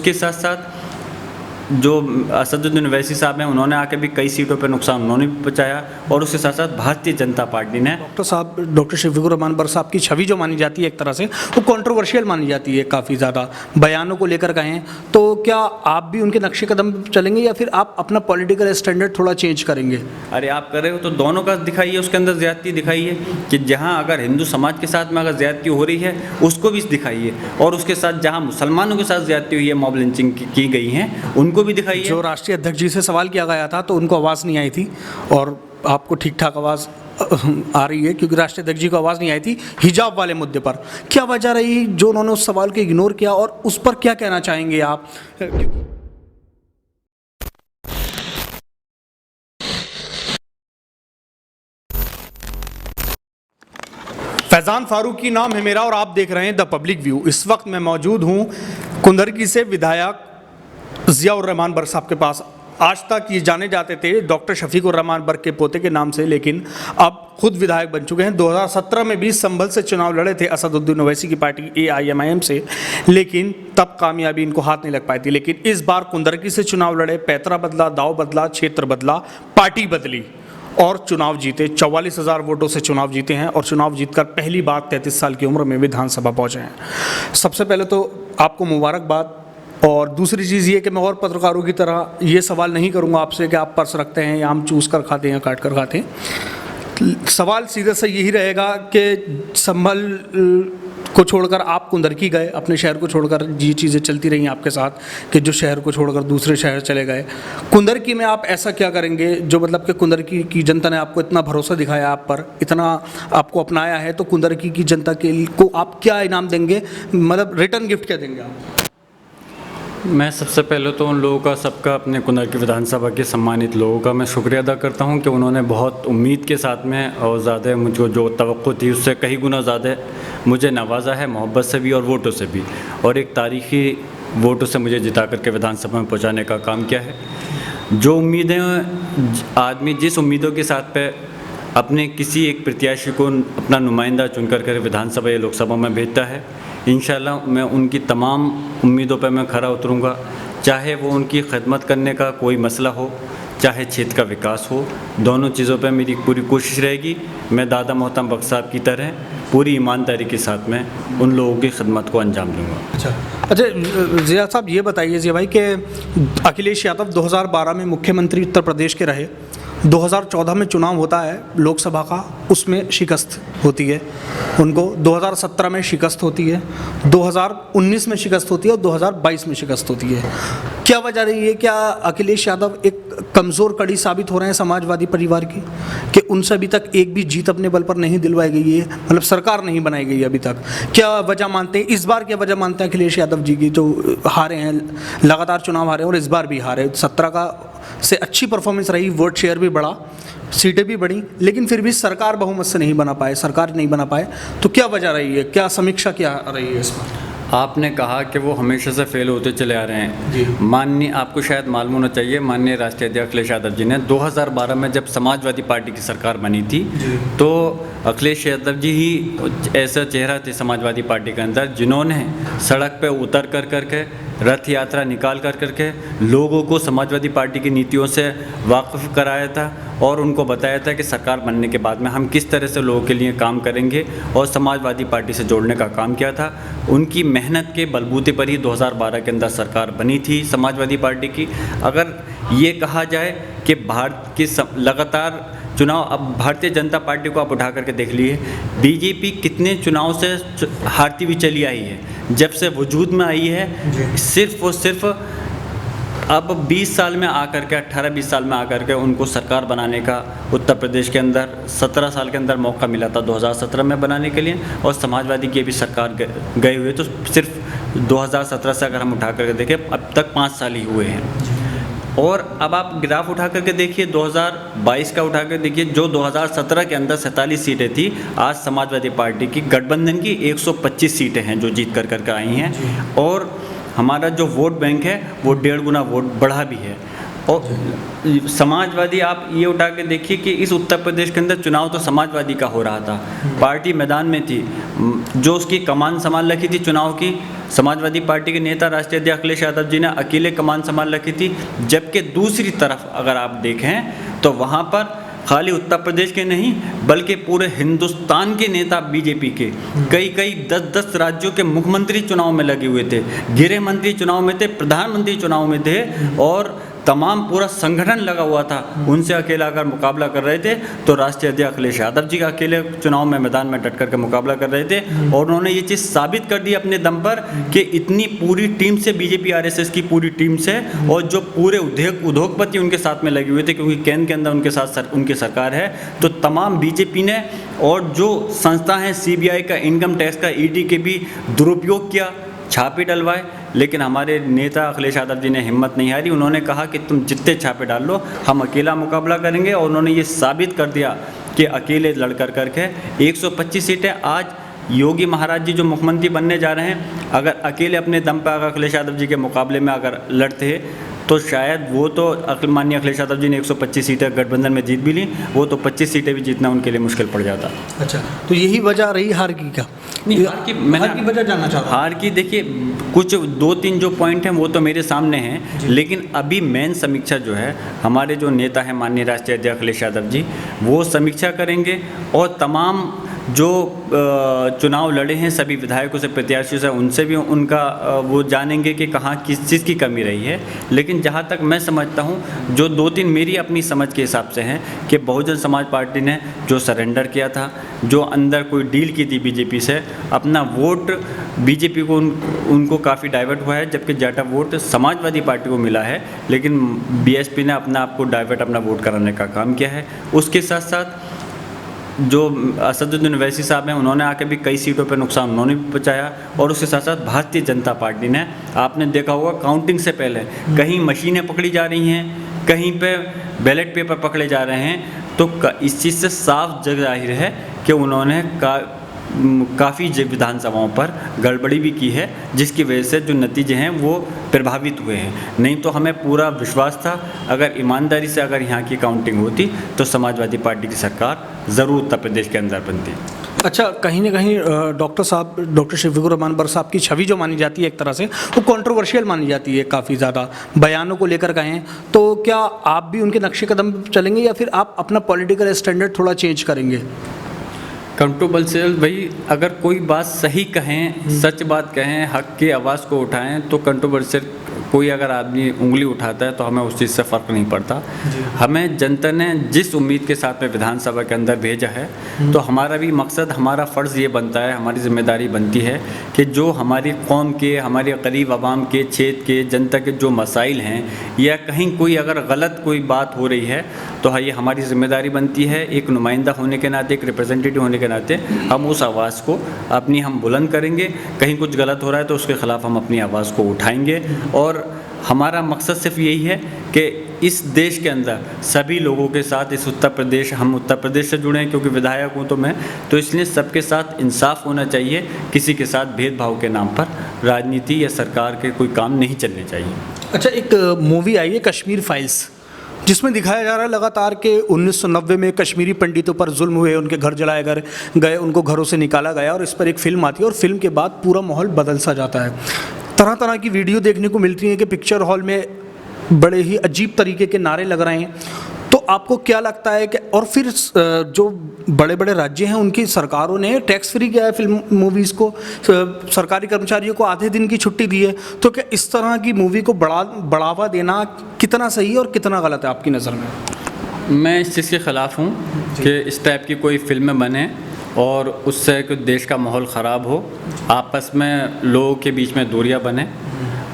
उसके साथ साथ जो असदुद्दीन ओवैसी साहब हैं, उन्होंने आके भी कई सीटों पर नुकसान उन्होंने भी पहुँचाया, और उसके साथ साथ भारतीय जनता पार्टी ने डॉक्टर शफीकुर रहमान बर्र साहब की छवि जो मानी जाती है एक तरह से वो कंट्रोवर्शियल मानी जाती है, काफ़ी ज़्यादा बयानों को लेकर कहें तो क्या आप भी उनके नक्शे कदम चलेंगे या फिर आप अपना पॉलिटिकल स्टैंडर्ड थोड़ा चेंज करेंगे? अरे आप कर रहे हो तो दोनों का दिखाइए, उसके अंदर ज़्यादती दिखाइए कि जहाँ अगर हिंदू समाज के साथ में अगर ज़्यादती हो रही है उसको भी दिखाइए, और उसके साथ जहाँ मुसलमानों के साथ ज़्यादती हुई है, मॉब लिंचिंग की गई हैं, उनको भी दिखाइए। जो राष्ट्रीय अध्यक्ष जी से सवाल किया गया था तो उनको आवाज़ नहीं आई थी, और आपको ठीक ठाक आवाज़ आ रही है क्योंकि राष्ट्रीय अध्यक्ष जी को आवाज़ नहीं आई थी हिजाब वाले मुद्दे पर। क्या वजह रही जो उन्होंने उस सवाल को इग्नोर किया, और उस पर क्या कहना चाहेंगे आप? फैज़ान फारूकी नाम है मेरा और आप देख रहे हैं द पब्लिक व्यू। इस वक्त मैं मौजूद हूं कुंदरकी से विधायक ज़ियाउर रहमान बर्र साहब के पास। आज तक ये जाने जाते थे डॉक्टर शफीकुर रहमान बर्र के पोते के नाम से, लेकिन अब खुद विधायक बन चुके हैं। 2017 में भी संभल से चुनाव लड़े थे असदुद्दीन ओवैसी की पार्टी AIMIM से, लेकिन तब कामयाबी इनको हाथ नहीं लग पाई थी। लेकिन इस बार कुंदरकी से चुनाव लड़े, पैतरा बदला, दाव बदला, क्षेत्र बदला, पार्टी बदली और चुनाव जीते। 44,000 वोटों से चुनाव जीते हैं और चुनाव जीतकर पहली बार 33 साल की उम्र में विधानसभा पहुंचे हैं। सबसे पहले तो आपको मुबारकबाद। और दूसरी चीज़ ये कि मैं और पत्रकारों की तरह ये सवाल नहीं करूंगा आपसे कि आप पर्स रखते हैं या हम चूस कर खाते हैं या काट कर खाते हैं। सवाल सीधे से यही रहेगा कि संभल को छोड़कर आप कुंदरकी गए, अपने शहर को छोड़कर, ये चीज़ें चलती रही आपके साथ कि जो शहर को छोड़कर दूसरे शहर चले गए। कुंदरकी में आप ऐसा क्या करेंगे जो मतलब कि कुंदरकी की जनता ने आपको इतना भरोसा दिखाया, आप पर इतना आपको अपनाया है, तो कुंदरकी की जनता को आप क्या इनाम देंगे, मतलब रिटर्न गिफ्ट क्या देंगे आप? मैं सबसे पहले तो उन लोगों का, सबका, अपने कुंदरकी विधानसभा के सम्मानित लोगों का मैं शुक्रिया अदा करता हूं कि उन्होंने बहुत उम्मीद के साथ में और ज़्यादा मुझको जो तवक्को थी उससे कई गुना ज़्यादा मुझे नवाजा है, मोहब्बत से भी और वोटों से भी, और एक तारीख़ी वोटों से मुझे जिता करके विधानसभा में पहुँचाने का काम किया है। जो उम्मीदें आदमी जिस उम्मीदों के साथ पे अपने किसी एक प्रत्याशी को अपना नुमाइंदा चुन कर विधानसभा या लोकसभा में भेजता है, इंशाल्लाह मैं उनकी तमाम उम्मीदों पर मैं खरा उतरूँगा, चाहे वो उनकी खिदमत करने का कोई मसला हो, चाहे क्षेत्र का विकास हो, दोनों चीज़ों पर मेरी पूरी कोशिश रहेगी। मैं दादा मोहतरम बख्श साहब की तरह पूरी ईमानदारी के साथ में उन लोगों की खिदमत को अंजाम दूँगा। अच्छा ज़िया साहब, ये बताइए ज़िया भाई कि अखिलेश यादव 2012 में मुख्यमंत्री उत्तर प्रदेश के रहे, 2014 में चुनाव होता है लोकसभा का, उसमें शिकस्त होती है उनको, 2017 में शिकस्त होती है, 2019 में शिकस्त होती है और 2022 में शिकस्त होती है। क्या वजह रही है? क्या अखिलेश यादव एक कमज़ोर कड़ी साबित हो रहे हैं समाजवादी परिवार की, कि उनसे अभी तक एक भी जीत अपने बल पर नहीं दिलवाई गई है, मतलब सरकार नहीं बनाई गई अभी तक? क्या वजह मानते हैं, इस बार क्या वजह मानते हैं अखिलेश यादव जी की, जो हारे हैं, लगातार चुनाव हारे और इस बार भी हारे? 17 का से अच्छी परफॉर्मेंस रही, वोट शेयर भी बढ़ा, सीटें भी बढ़ी, लेकिन फिर भी सरकार बहुमत से नहीं बना पाए, सरकार नहीं बना पाए, तो क्या वजह रही है? क्या समीक्षा क्या रही है इसमें? आपने कहा कि वो हमेशा से फेल होते चले आ रहे हैं। माननीय, आपको शायद मालूम होना चाहिए, माननीय राष्ट्रीय अध्यक्ष अखिलेश यादव जी ने 2012 में जब समाजवादी पार्टी की सरकार बनी थी, तो अखिलेश यादव जी ही ऐसा चेहरा थे समाजवादी पार्टी के अंदर जिन्होंने सड़क पे उतर करके रथ यात्रा निकाल करके लोगों को समाजवादी पार्टी की नीतियों से वाकिफ़ कराया था और उनको बताया था कि सरकार बनने के बाद में हम किस तरह से लोगों के लिए काम करेंगे, और समाजवादी पार्टी से जोड़ने का काम किया था। उनकी मेहनत के बलबूते पर ही 2012 के अंदर सरकार बनी थी समाजवादी पार्टी की। अगर ये कहा जाए कि भारत की लगातार चुनाव, अब भारतीय जनता पार्टी को आप उठा करके देख लिए, बीजेपी कितने चुनाव से हारती हुई चली आई है, जब से वजूद में आई है, सिर्फ और सिर्फ अब 20 साल में आकर के, 18-20 साल में आकर के उनको सरकार बनाने का उत्तर प्रदेश के अंदर 17 साल के अंदर मौका मिला था 2017 में बनाने के लिए, और समाजवादी की भी सरकार गए हुए तो सिर्फ 2017 से अगर हम उठा करके देखें अब तक 5 साल ही हुए हैं। और अब आप ग्राफ उठा करके देखिए 2022 का उठा कर देखिए, जो 2017 के अंदर 47 सीटें थी, आज समाजवादी पार्टी की गठबंधन की 125 सीटें हैं जो जीत कर आई हैं, और हमारा जो वोट बैंक है वो 1.5 गुना वोट बढ़ा भी है। और समाजवादी आप ये उठा के देखिए कि इस उत्तर प्रदेश के अंदर चुनाव तो समाजवादी का हो रहा था, पार्टी मैदान में थी, जो उसकी कमान संभाल रखी थी चुनाव की, समाजवादी पार्टी के नेता राष्ट्रीय अध्यक्ष अखिलेश यादव जी ने अकेले कमान संभाल रखी थी। जबकि दूसरी तरफ अगर आप देखें तो वहाँ पर खाली उत्तर प्रदेश के नहीं बल्कि पूरे हिंदुस्तान के नेता बीजेपी के कई 10 राज्यों के मुख्यमंत्री चुनाव में लगे हुए थे, गृह मंत्री चुनाव में थे, प्रधानमंत्री चुनाव में थे और तमाम पूरा संगठन लगा हुआ था। उनसे अकेला अगर मुकाबला कर रहे थे तो राष्ट्रीय अध्यक्ष अखिलेश यादव जी का अकेले चुनाव में मैदान में डट करके मुकाबला कर रहे थे और उन्होंने ये चीज़ साबित कर दी अपने दम पर कि इतनी पूरी टीम से, बीजेपी आरएसएस की पूरी टीम से, और जो पूरे उद्योगपति उनके साथ में लगे हुए थे क्योंकि केंद्र के अंदर उनके साथ उनकी सरकार है, तो तमाम बीजेपी ने और जो संस्था है सीबीआई का, इनकम टैक्स का, ईडी के भी दुरुपयोग किया, छापे डलवाए। लेकिन हमारे नेता अखिलेश यादव जी ने हिम्मत नहीं हारी, उन्होंने कहा कि तुम जितने छापे डाल लो हम अकेला मुकाबला करेंगे और उन्होंने ये साबित कर दिया कि अकेले लड़ करके 125 सीटें आज योगी महाराज जी जो मुख्यमंत्री बनने जा रहे हैं, अगर अकेले अपने दम पर अगर अखिलेश यादव जी के मुकाबले में अगर लड़ते तो शायद वो तो माननीय अखिलेश यादव जी ने 125 सीटें गठबंधन में जीत भी ली, वो तो 25 सीटें भी जीतना उनके लिए मुश्किल पड़ जाता। अच्छा, तो यही वजह रही हार की क्या? नहीं, हार की वजह जानना चाह रहा हूँ। हार की देखिए कुछ 2-3 जो पॉइंट हैं वो तो मेरे सामने हैं, लेकिन अभी मेन समीक्षा जो है हमारे जो नेता हैं माननीय राष्ट्रीय अध्यक्ष अखिलेश यादव जी, वो समीक्षा करेंगे और तमाम जो चुनाव लड़े हैं सभी विधायकों से, प्रत्याशियों से, उनसे भी उनका वो जानेंगे कि कहाँ किस चीज़ की कमी रही है। लेकिन जहाँ तक मैं समझता हूँ, जो 2-3 मेरी अपनी समझ के हिसाब से हैं कि बहुजन समाज पार्टी ने जो सरेंडर किया था, जो अंदर कोई डील की थी बीजेपी से, अपना वोट बीजेपी को उनको काफ़ी डाइवर्ट हुआ है, जबकि ज़्यादा वोट समाजवादी पार्टी को मिला है, लेकिन बीएसपी ने अपना आपको डाइवर्ट अपना वोट कराने का काम किया है। उसके साथ साथ जो असदुद्दीन ओवैसी साहब हैं, उन्होंने आके भी कई सीटों पर नुकसान उन्होंने भी पहुँचाया। और उसके साथ साथ भारतीय जनता पार्टी ने, आपने देखा होगा काउंटिंग से पहले कहीं मशीनें पकड़ी जा रही हैं, कहीं पे बैलेट पेपर पकड़े जा रहे हैं, तो इस चीज़ से साफ जग जाहिर है कि उन्होंने काफ़ी विधानसभाओं पर गड़बड़ी भी की है, जिसकी वजह से जो नतीजे हैं वो प्रभावित हुए हैं। नहीं तो हमें पूरा विश्वास था अगर ईमानदारी से अगर यहाँ की काउंटिंग होती तो समाजवादी पार्टी की सरकार ज़रूर उत्तर प्रदेश के अंदर बनती। अच्छा, कहीं ना कहीं डॉक्टर शफीकुर रहमान बर साहब की छवि जो मानी जाती है एक तरह से वो कंट्रोवर्शियल मानी जाती है, काफ़ी ज़्यादा बयानों को लेकर कहें तो क्या आप भी उनके नक्शे कदम चलेंगे या फिर आप अपना पॉलिटिकल स्टैंडर्ड थोड़ा चेंज करेंगे? कंट्रोवर्शियल भाई, अगर कोई बात सही कहें, सच बात कहें, हक की आवाज़ को उठाएं तो कंट्रोवर्शियल कोई अगर आदमी उंगली उठाता है तो हमें उस चीज़ से फ़र्क नहीं पड़ता। हमें जनता ने जिस उम्मीद के साथ में विधानसभा के अंदर भेजा है, तो हमारा भी मकसद, हमारा फ़र्ज़ ये बनता है, हमारी जिम्मेदारी बनती है कि जो हमारी कौम के, हमारे करीब आवाम के, क्षेत्र के, जनता के जो मसाइल हैं या कहीं कोई अगर गलत कोई बात हो रही है तो हाँ, ये हमारी जिम्मेदारी बनती है एक नुमाइंदा होने के नाते, एक रिप्रेजेंटेटिव होने के नाते हम उस आवाज़ को अपनी हम बुलंद करेंगे। कहीं कुछ गलत हो रहा है तो उसके ख़िलाफ़ हम अपनी आवाज़ को उठाएंगे। और हमारा मकसद सिर्फ यही है कि इस देश के अंदर सभी लोगों के साथ, इस उत्तर प्रदेश, हम उत्तर प्रदेश से जुड़े हैं क्योंकि विधायक हूँ तो मैं, तो इसलिए सबके साथ इंसाफ होना चाहिए, किसी के साथ भेदभाव के नाम पर राजनीति या सरकार के कोई काम नहीं चलने चाहिए। अच्छा, एक मूवी आई है कश्मीर फाइल्स, जिसमें दिखाया जा रहा है लगातार के 1990 में कश्मीरी पंडितों पर जुल्म हुए, उनके घर जलाए गए, उनको घरों से निकाला गया और इस पर एक फ़िल्म आती है और फिल्म के बाद पूरा माहौल बदल सा जाता है। तरह तरह की वीडियो देखने को मिलती हैं कि पिक्चर हॉल में बड़े ही अजीब तरीके के नारे लग रहे हैं। तो आपको क्या लगता है कि, और फिर जो बड़े बड़े राज्य हैं उनकी सरकारों ने टैक्स फ्री किया है फिल्म मूवीज़ को, सरकारी कर्मचारियों को आधे दिन की छुट्टी दी है, तो क्या इस तरह की मूवी को बढ़ावा देना कितना सही है और कितना गलत है आपकी नज़र में? मैं इस चीज़ के ख़िलाफ़ हूँ कि इस टाइप की कोई फिल्में बने और उससे कुछ देश का माहौल ख़राब हो, आपस में लोगों के बीच में दूरियां बने।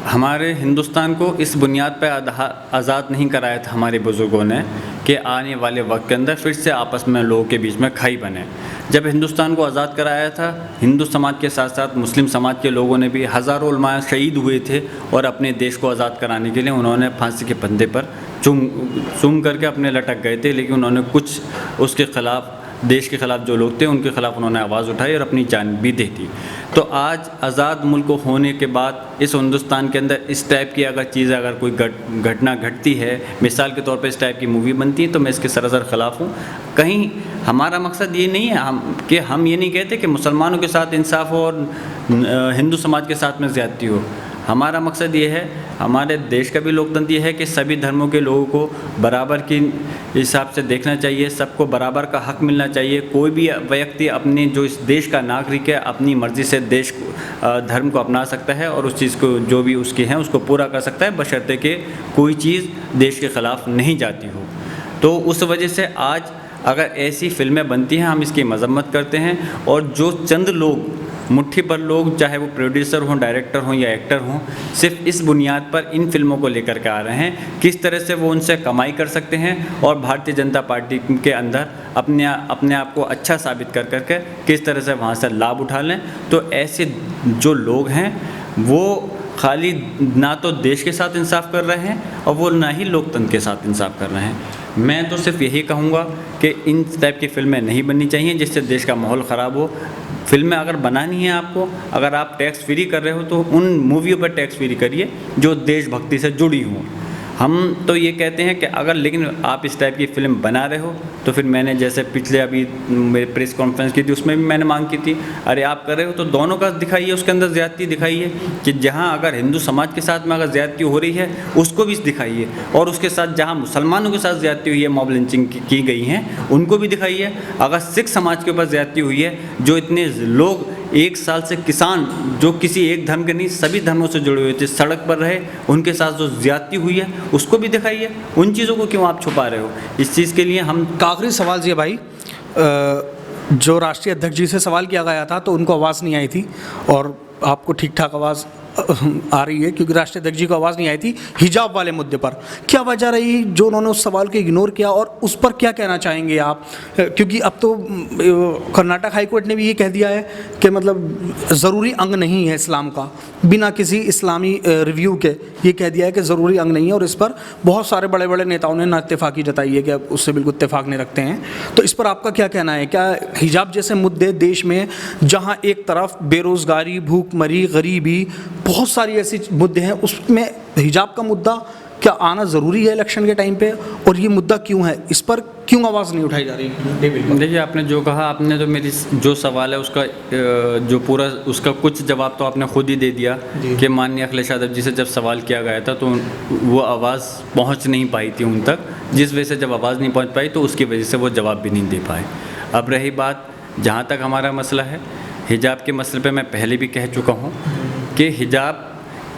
हमारे हिंदुस्तान को इस बुनियाद पर आज़ाद नहीं कराया था हमारे बुज़ुर्गों ने कि आने वाले वक्त के अंदर फिर से आपस में लोगों के बीच में खाई बने। जब हिंदुस्तान को आज़ाद कराया था, हिंदू समाज के साथ साथ मुस्लिम समाज के लोगों ने भी, हज़ारों उलमा शहीद हुए थे और अपने देश को आज़ाद कराने के लिए उन्होंने फांसी के फंदे पर चूम करके अपने लटक गए थे, लेकिन उन्होंने कुछ उसके ख़िलाफ़ देश के ख़िलाफ़ जो लोग थे उनके ख़िलाफ़ उन्होंने आवाज़ उठाई और अपनी जान भी दे दी। तो आज आज़ाद मुल्क होने के बाद इस हिंदुस्तान के अंदर इस टाइप की अगर चीज़, अगर कोई घटना घटती है, मिसाल के तौर पर इस टाइप की मूवी बनती है, तो मैं इसके सरासर ख़िलाफ़ हूँ। कहीं हमारा मकसद ये नहीं है हम ये नहीं कहते कि मुसलमानों के साथ इंसाफ हो और हिंदू समाज के साथ में ज़्यादती हो। हमारा मकसद ये है, हमारे देश का भी लोकतंत्र ये है कि सभी धर्मों के लोगों को बराबर की हिसाब से देखना चाहिए, सबको बराबर का हक मिलना चाहिए। कोई भी व्यक्ति अपने जो इस देश का नागरिक है अपनी मर्ज़ी से देश धर्म को अपना सकता है और उस चीज़ को जो भी उसकी हैं उसको पूरा कर सकता है, बशर्ते कि कोई चीज़ देश के ख़िलाफ़ नहीं जाती हो। तो उस वजह से आज अगर ऐसी फ़िल्में बनती हैं हम इसकी मजम्मत करते हैं, और जो चंद लोग, मुट्ठी भर लोग, चाहे वो प्रोड्यूसर हों, डायरेक्टर हों या एक्टर हों, सिर्फ इस बुनियाद पर इन फिल्मों को लेकर के आ रहे हैं किस तरह से वो उनसे कमाई कर सकते हैं और भारतीय जनता पार्टी के अंदर अपने आप को अच्छा साबित कर करके किस तरह से वहाँ से लाभ उठा लें। तो ऐसे जो लोग हैं वो खाली ना तो देश के साथ इंसाफ कर रहे हैं और वो ना ही लोकतंत्र के साथ इंसाफ कर रहे हैं। मैं तो सिर्फ यही कहूँगा कि इन टाइप की फ़िल्में नहीं बननी चाहिए जिससे देश का माहौल ख़राब हो। फिल्में अगर बनानी है आपको, अगर आप टैक्स फ्री कर रहे हो तो उन मूवियों पर टैक्स फ्री करिए जो देशभक्ति से जुड़ी हों। हम तो ये कहते हैं कि अगर लेकिन आप इस टाइप की फ़िल्म बना रहे हो तो फिर मैंने जैसे पिछले अभी मेरे प्रेस कॉन्फ्रेंस की थी उसमें भी मैंने मांग की थी, अरे आप कर रहे हो तो दोनों का दिखाइए, उसके अंदर ज़्यादती दिखाइए कि जहाँ अगर हिंदू समाज के साथ में अगर ज़्यादती हो रही है उसको भी दिखाइए, और उसके साथ जहाँ मुसलमानों के साथ ज़्यादती हुई है, मॉब लिंचिंग की गई हैं, उनको भी दिखाइए। अगर सिख समाज के ऊपर ज़्यादती हुई है, जो इतने लोग 1 साल से किसान जो किसी एक धर्म के नहीं सभी धर्मों से जुड़े हुए थे सड़क पर रहे, उनके साथ जो ज़्यादती हुई है उसको भी दिखाइए। उन चीज़ों को क्यों आप छुपा रहे हो? इस चीज़ के लिए हम आखिरी सवाल जी भाई, जो राष्ट्रीय अध्यक्ष जी से सवाल किया गया था तो उनको आवाज़ नहीं आई थी और आपको ठीक ठाक आवाज़ आ रही है, क्योंकि राष्ट्रीय अध्यक्ष जी को आवाज़ नहीं आई थी हिजाब वाले मुद्दे पर। क्या वजह रही जो उन्होंने उस सवाल को इग्नोर किया, और उस पर क्या कहना चाहेंगे आप? क्योंकि अब तो कर्नाटक हाई कोर्ट ने भी ये कह दिया है कि मतलब ज़रूरी अंग नहीं है इस्लाम का, बिना किसी इस्लामी रिव्यू के ये कह दिया है कि ज़रूरी अंग नहीं है, और इस पर बहुत सारे बड़े बड़े नेताओं ने नाइत्तेफाकी जताई है कि अब उससे बिल्कुल इत्तेफाक नहीं रखते हैं। तो इस पर आपका क्या कहना है? क्या हिजाब जैसे मुद्दे देश में, जहाँ एक तरफ बेरोज़गारी, भूखमरी, गरीबी, बहुत सारी ऐसी मुद्दे हैं, उसमें हिजाब का मुद्दा क्या आना ज़रूरी है इलेक्शन के टाइम पे, और ये मुद्दा क्यों है, इस पर क्यों आवाज़ नहीं उठाई जा रही? देखिए, आपने जो कहा, आपने तो मेरी जो सवाल है उसका जो पूरा उसका कुछ जवाब तो आपने खुद ही दे दिया कि माननीय अखिलेश यादव जी से जब सवाल किया गया था तो वो आवाज़ पहुंच नहीं पाई थी उन तक, जिस वजह से जब आवाज़ नहीं पहुंच पाई तो उसकी वजह से वो जवाब भी नहीं दे पाए। अब रही बात जहाँ तक हमारा मसला है हिजाब के मसले पे, मैं पहले भी कह चुका हूँ कि हिजाब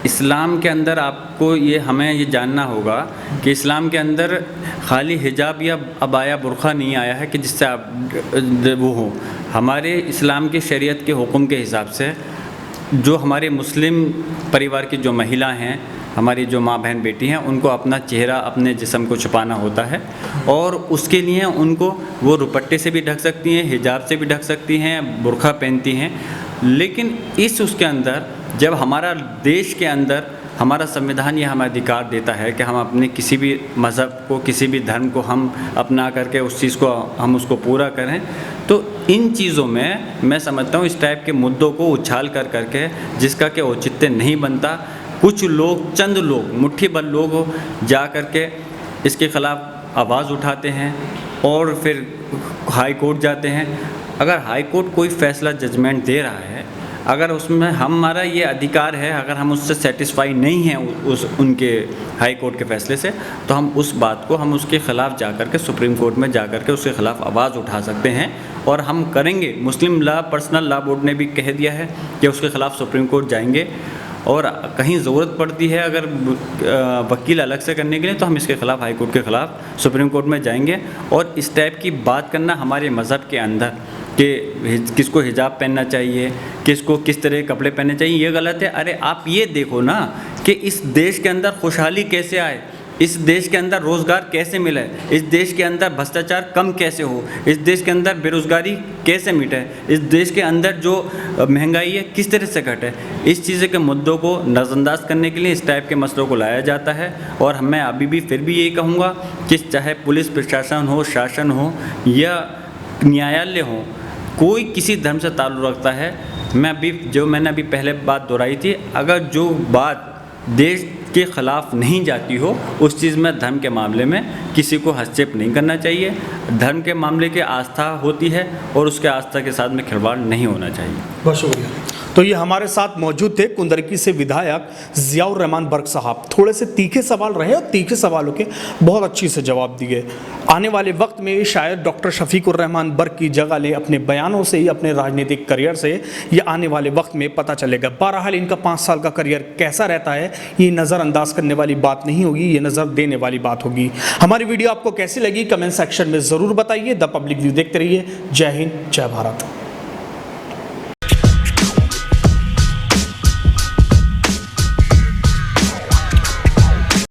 इस्लाम के अंदर आपको हमें ये जानना होगा कि इस्लाम के अंदर खाली हिजाब या अबाया बुरखा नहीं आया है कि जिससे आप वो हो। हमारे इस्लाम की शरीयत के हुक्म के हिसाब से जो हमारे मुस्लिम परिवार की जो महिला हैं, हमारी जो माँ बहन बेटी हैं, उनको अपना चेहरा, अपने जिस्म को छुपाना होता है, और उसके लिए उनको वो दुपट्टे से भी ढक सकती हैं, हिजाब से भी ढक सकती हैं, बुरखा पहनती हैं। लेकिन उसके अंदर जब हमारा देश के अंदर हमारा संविधान ये हमें अधिकार देता है कि हम अपने किसी भी मज़हब को, किसी भी धर्म को हम अपना करके उस चीज़ को हम उसको पूरा करें, तो इन चीज़ों में मैं समझता हूँ इस टाइप के मुद्दों को उछाल कर करके जिसका कि औचित्य नहीं बनता, कुछ लोग, चंद लोग, मुट्ठी भर लोग जा कर के इसके ख़िलाफ़ आवाज़ उठाते हैं और फिर हाई कोर्ट जाते हैं। अगर हाई कोर्ट कोई फ़ैसला, जजमेंट दे रहा है, अगर उसमें हमारा ये अधिकार है, अगर हम उससे सेटिस्फाई नहीं हैं उनके हाई कोर्ट के फ़ैसले से, तो हम उस बात को, हम उसके ख़िलाफ़ जा कर के सुप्रीम कोर्ट में जा कर के उसके ख़िलाफ़ आवाज़ उठा सकते हैं, और हम करेंगे। मुस्लिम लॉ, पर्सनल लॉ बोर्ड ने भी कह दिया है कि उसके ख़िलाफ़ सुप्रीम कोर्ट जाएंगे, और कहीं ज़रूरत पड़ती है अगर वकील अलग से करने के लिए तो हम इसके ख़िलाफ़, हाई कोर्ट के ख़िलाफ़ सुप्रीम कोर्ट में जाएंगे। और इस टाइप की बात करना हमारे मज़हब के अंदर कि किसको हिजाब पहनना चाहिए, किसको किस तरह के कपड़े पहनने चाहिए, ये गलत है। अरे आप ये देखो ना कि इस देश के अंदर खुशहाली कैसे आए, इस देश के अंदर रोज़गार कैसे मिले, इस देश के अंदर भ्रष्टाचार कम कैसे हो, इस देश के अंदर बेरोज़गारी कैसे मिटे, इस देश के अंदर जो महंगाई है किस तरह से घटे। इस चीज़ के मुद्दों को नज़रअंदाज करने के लिए इस टाइप के मसलों को लाया जाता है। और मैं अभी भी फिर भी यही कहूँगा कि चाहे पुलिस प्रशासन हो, शासन हो, या न्यायालय हो, कोई किसी धर्म से ताल्लुक़ रखता है, मैंने अभी पहले बात दोहराई थी, अगर जो बात देश के ख़िलाफ़ नहीं जाती हो उस चीज़ में, धर्म के मामले में किसी को हस्तक्षेप नहीं करना चाहिए। धर्म के मामले की आस्था होती है और उसके आस्था के साथ में खिलवाड़ नहीं होना चाहिए। बहुत शुक्रिया। तो ये हमारे साथ मौजूद थे कुंदरकी से विधायक ज़ियाउर रहमान बर्क साहब। थोड़े से तीखे सवाल रहे और तीखे सवालों के बहुत अच्छी से जवाब दिए। आने वाले वक्त में शायद डॉक्टर शफीकुर रहमान बर्क की जगह ले, अपने बयानों से ही, अपने राजनीतिक करियर से, ये आने वाले वक्त में पता चलेगा। बहरहाल इनका 5 साल का करियर कैसा रहता है ये नज़रअंदाज करने वाली बात नहीं होगी, ये नज़र देने वाली बात होगी। हमारी वीडियो आपको कैसी लगी कमेंट सेक्शन में ज़रूर बताइए। द पब्लिक व्यू देखते रहिए। जय हिंद, जय भारत।